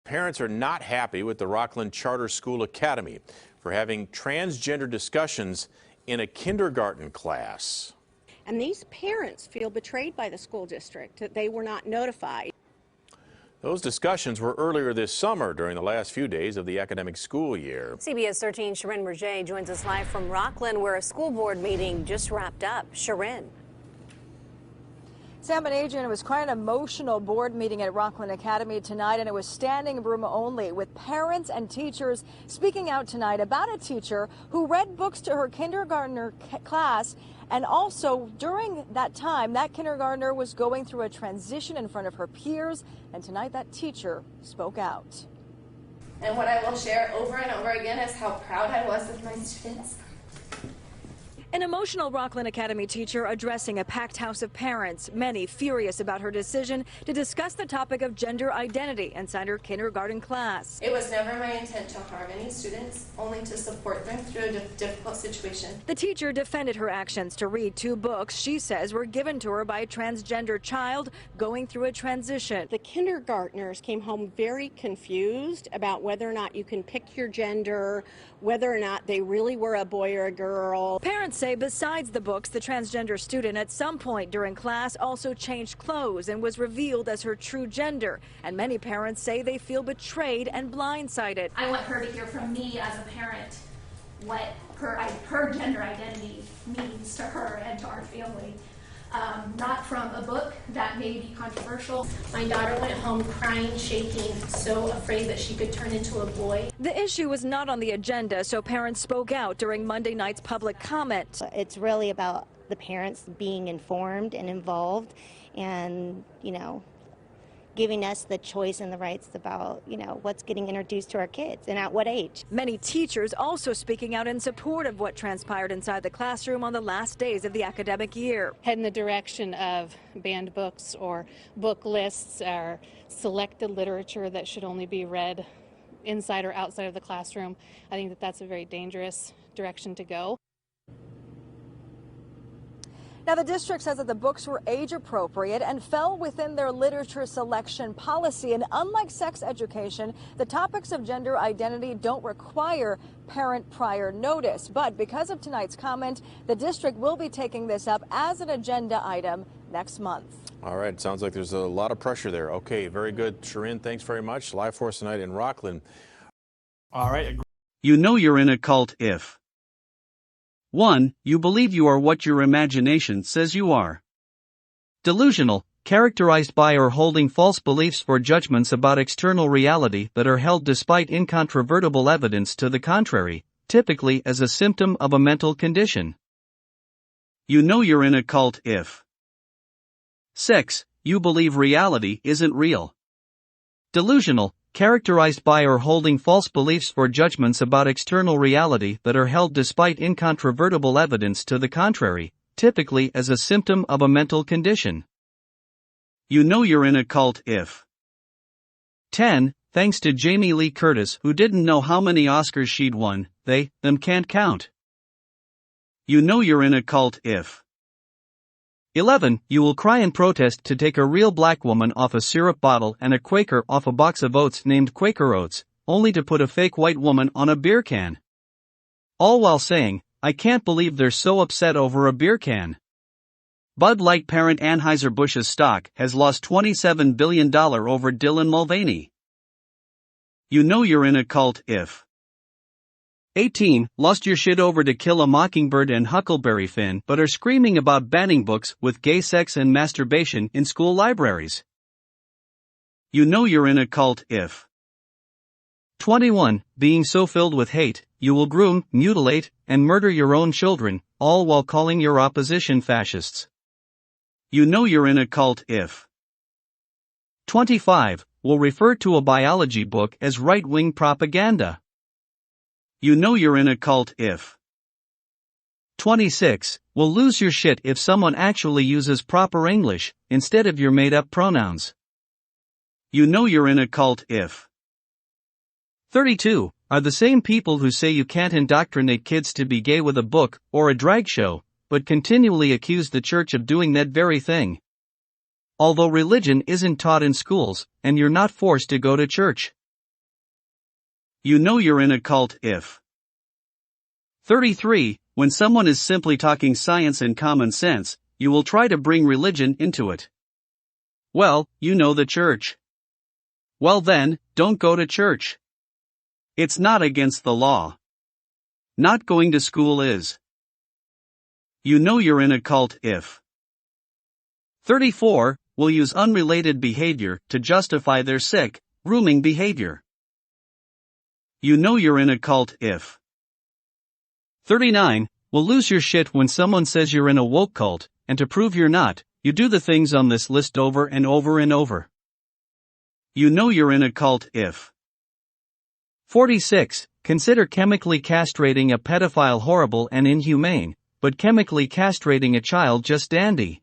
Parents are not happy with the Rockland Charter School Academy for having transgender discussions in a kindergarten class. And these parents feel betrayed by the school district that they were not notified. Those discussions were earlier this summer during the last few days of the academic school year. CBS 13's Sharon Roger joins us live from Rockland, where a school board meeting just wrapped up. Sharon. Sam and Adrian, it was quite an emotional board meeting at Rockland Academy tonight, and it was standing room only, with parents and teachers speaking out tonight about a teacher who read books to her kindergartner class. And also during that time, that kindergartner was going through a transition in front of her peers. And tonight that teacher spoke out. And what I will share over and over again is how proud I was of my students. An emotional Rockland Academy teacher addressing a packed house of parents, many furious about her decision to discuss the topic of gender identity inside her kindergarten class. It was never my intent to harm any students, only to support them through a difficult situation. The teacher defended her actions to read 2 books she says were given to her by a transgender child going through a transition. The kindergartners came home very confused about whether or not you can pick your gender, whether or not they really were a boy or a girl. Parents say besides the books, the transgender student at some point during class also changed clothes and was revealed as her true gender. And many parents say they feel betrayed and blindsided. I want her to hear from me as a parent what her gender identity means to her and to our family. Not from a book that may be controversial. My daughter went home crying, shaking, so afraid that she could turn into a boy. The issue was not on the agenda, so parents spoke out during Monday night's public comment. It's really about the parents being informed and involved and, giving us the choice and the rights about, what's getting introduced to our kids and at what age. Many teachers also speaking out in support of what transpired inside the classroom on the last days of the academic year. Head in the direction of banned books or book lists or selected literature that should only be read inside or outside of the classroom. I think that that's a very dangerous direction to go. Now, the district says that the books were age appropriate and fell within their literature selection policy. And unlike sex education, the topics of gender identity don't require parent prior notice. But because of tonight's comment, the district will be taking this up as an agenda item next month. All right. Sounds like there's a lot of pressure there. Okay. Very good. Sharon, thanks very much. Live for us tonight in Rockland. All right. You know you're in a cult if 1. You believe you are what your imagination says you are. Delusional, characterized by or holding false beliefs or judgments about external reality that are held despite incontrovertible evidence to the contrary, typically as a symptom of a mental condition. You know you're in a cult if 6. You believe reality isn't real. Delusional, characterized by or holding false beliefs or judgments about external reality that are held despite incontrovertible evidence to the contrary, typically as a symptom of a mental condition. You know you're in a cult if 10. Thanks to Jamie Lee Curtis, who didn't know how many Oscars she'd won, them can't count. You know you're in a cult if 11. You will cry in protest to take a real black woman off a syrup bottle and a Quaker off a box of oats named Quaker Oats, only to put a fake white woman on a beer can. All while saying, I can't believe they're so upset over a beer can. Bud Light parent Anheuser-Busch's stock has lost $27 billion over Dylan Mulvaney. You know you're in a cult if 18. Lost your shit over To Kill a Mockingbird and Huckleberry Finn but are screaming about banning books with gay sex and masturbation in school libraries. You know you're in a cult if 21. Being so filled with hate, you will groom, mutilate, and murder your own children, all while calling your opposition fascists. You know you're in a cult if 25. Will refer to a biology book as right-wing propaganda. You know you're in a cult if 26. Will lose your shit if someone actually uses proper English, instead of your made-up pronouns. You know you're in a cult if 32. Are the same people who say you can't indoctrinate kids to be gay with a book or a drag show, but continually accuse the church of doing that very thing. Although religion isn't taught in schools, and you're not forced to go to church. You know you're in a cult if. 33. When someone is simply talking science and common sense, you will try to bring religion into it. Well, you know the church. Well then, don't go to church. It's not against the law. Not going to school is. You know you're in a cult if. 34. Will use unrelated behavior to justify their sick, grooming behavior. You know you're in a cult if. 39. Will lose your shit when someone says you're in a woke cult, and to prove you're not, you do the things on this list over and over and over. You know you're in a cult if. 46. Consider chemically castrating a pedophile horrible and inhumane, but chemically castrating a child just dandy.